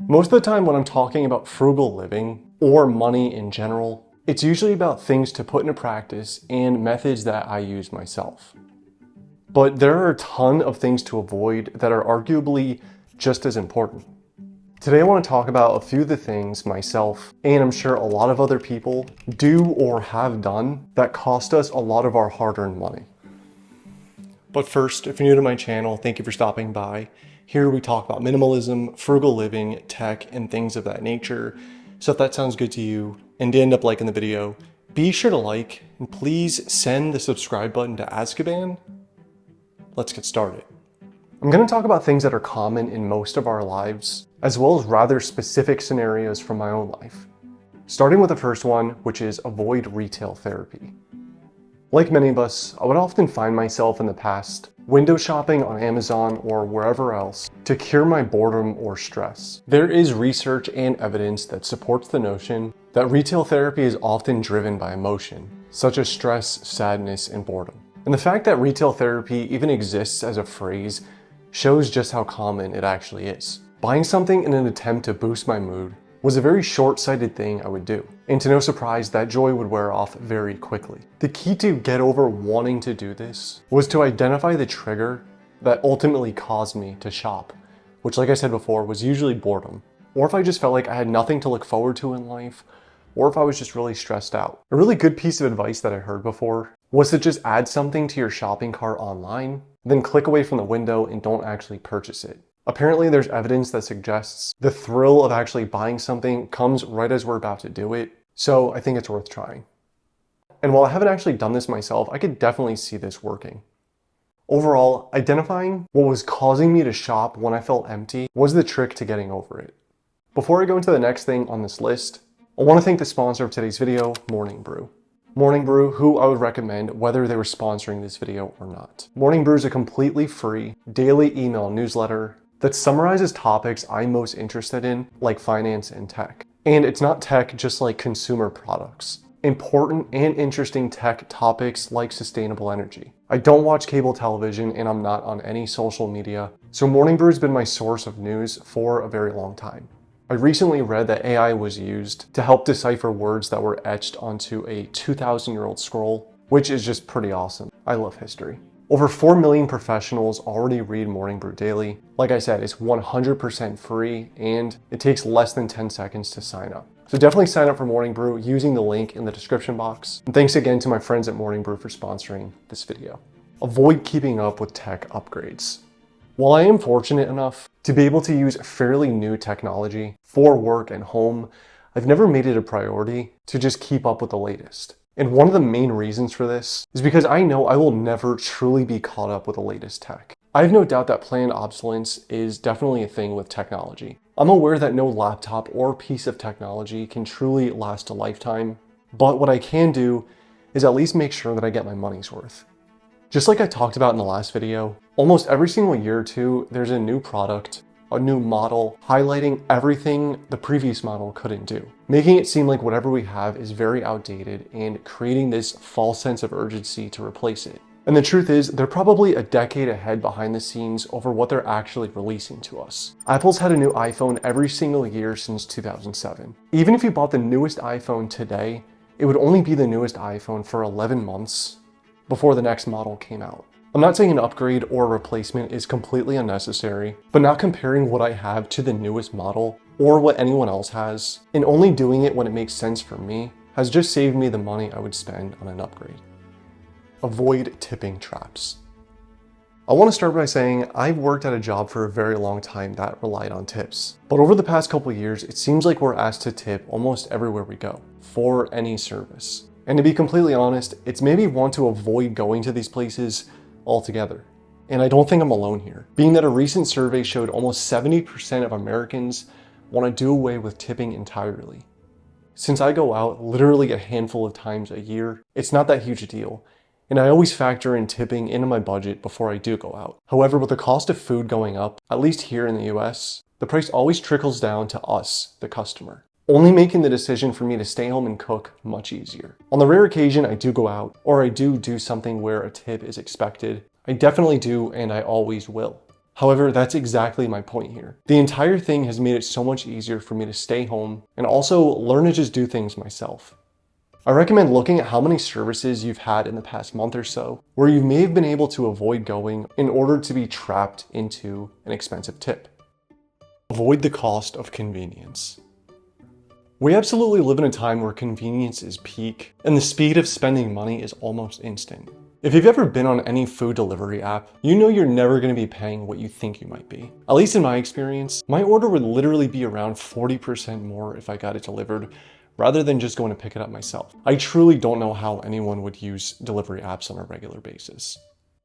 Most of the time when I'm talking about frugal living or money in general, it's usually about things to put into practice and methods that I use myself. But there are a ton of things to avoid that are arguably just as important. Today I want to talk about a few of the things myself, and I'm sure a lot of other people, do or have done that cost us a lot of our hard-earned money. But first, if you're new to my channel, thank you for stopping by. Here we talk about minimalism, frugal living, tech, and things of that nature. So if that sounds good to you and you end up liking the video, be sure to like and please send the subscribe button to Azkaban. Let's get started. I'm going to talk about things that are common in most of our lives, as well as rather specific scenarios from my own life. Starting with the first one, which is avoid retail therapy. Like many of us, I would often find myself in the past window shopping on Amazon or wherever else to cure my boredom or stress. There is research and evidence that supports the notion that retail therapy is often driven by emotion, such as stress, sadness, and boredom. And the fact that retail therapy even exists as a phrase shows just how common it actually is. Buying something in an attempt to boost my mood was a very short-sighted thing I would do. And to no surprise, that joy would wear off very quickly. The key to get over wanting to do this was to identify the trigger that ultimately caused me to shop, which, like I said before, was usually boredom, or if I just felt like I had nothing to look forward to in life, or if I was just really stressed out. A really good piece of advice that I heard before was to just add something to your shopping cart online, then click away from the window and don't actually purchase it. Apparently there's evidence that suggests the thrill of actually buying something comes right as we're about to do it, so I think it's worth trying. And while I haven't actually done this myself, I could definitely see this working. Overall, identifying what was causing me to shop when I felt empty was the trick to getting over it. Before I go into the next thing on this list, I want to thank the sponsor of today's video, Morning Brew. Morning Brew, who I would recommend whether they were sponsoring this video or not. Morning Brew is a completely free daily email newsletter that summarizes topics I'm most interested in, like finance and tech. And it's not tech just like consumer products. Important and interesting tech topics like sustainable energy. I don't watch cable television and I'm not on any social media, so Morning Brew has been my source of news for a very long time. I recently read that AI was used to help decipher words that were etched onto a 2,000-year-old scroll, which is just pretty awesome. I love history. Over 4 million professionals already read Morning Brew daily. Like I said, it's 100% free and it takes less than 10 seconds to sign up. So definitely sign up for Morning Brew using the link in the description box. And thanks again to my friends at Morning Brew for sponsoring this video. Avoid keeping up with tech upgrades. While I am fortunate enough to be able to use fairly new technology for work and home, I've never made it a priority to just keep up with the latest. And one of the main reasons for this is because I know I will never truly be caught up with the latest tech. I have no doubt that planned obsolescence is definitely a thing with technology. I'm aware that no laptop or piece of technology can truly last a lifetime, but what I can do is at least make sure that I get my money's worth. Just like I talked about in the last video, almost every single year or two, there's a new product, a new model, highlighting everything the previous model couldn't do, making it seem like whatever we have is very outdated and creating this false sense of urgency to replace it. And the truth is, they're probably a decade ahead behind the scenes over what they're actually releasing to us. Apple's had a new iPhone every single year since 2007. Even if you bought the newest iPhone today, it would only be the newest iPhone for 11 months before the next model came out. I'm not saying an upgrade or replacement is completely unnecessary, but not comparing what I have to the newest model or what anyone else has, and only doing it when it makes sense for me, has just saved me the money I would spend on an upgrade. Avoid tipping traps. I want to start by saying I've worked at a job for a very long time that relied on tips. But over the past couple of years, it seems like we're asked to tip almost everywhere we go, for any service. And to be completely honest, it's made me want to avoid going to these places altogether. And I don't think I'm alone here, being that a recent survey showed almost 70% of Americans want to do away with tipping entirely. Since I go out literally a handful of times a year, it's not that huge a deal, and I always factor in tipping into my budget before I do go out. However, with the cost of food going up, at least here in the US, the price always trickles down to us, the customer, only making the decision for me to stay home and cook much easier. On the rare occasion I do go out, or I do something where a tip is expected, I definitely do, and I always will. However, that's exactly my point here. The entire thing has made it so much easier for me to stay home and also learn to just do things myself. I recommend looking at how many services you've had in the past month or so where you may have been able to avoid going in order to be trapped into an expensive tip. Avoid the cost of convenience. We absolutely live in a time where convenience is peak and the speed of spending money is almost instant. If you've ever been on any food delivery app, you know you're never going to be paying what you think you might be. At least in my experience, my order would literally be around 40% more if I got it delivered rather than just going to pick it up myself. I truly don't know how anyone would use delivery apps on a regular basis.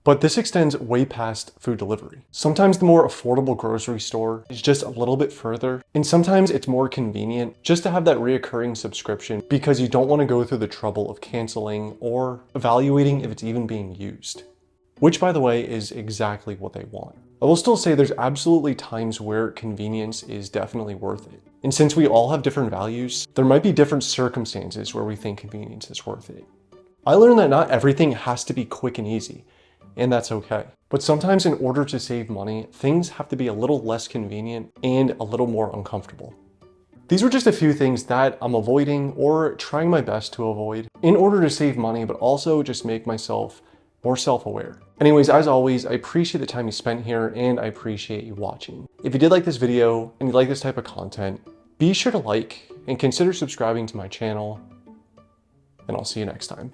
But this extends way past food delivery. Sometimes the more affordable grocery store is just a little bit further, and sometimes it's more convenient just to have that reoccurring subscription because you don't want to go through the trouble of canceling or evaluating if it's even being used. Which, by the way, is exactly what they want. I will still say there's absolutely times where convenience is definitely worth it. And since we all have different values, there might be different circumstances where we think convenience is worth it. I learned that not everything has to be quick and easy. And that's okay. But sometimes in order to save money, things have to be a little less convenient and a little more uncomfortable. These were just a few things that I'm avoiding or trying my best to avoid in order to save money, but also just make myself more self-aware. Anyways, as always, I appreciate the time you spent here and I appreciate you watching. If you did like this video and you like this type of content, be sure to like and consider subscribing to my channel, and I'll see you next time.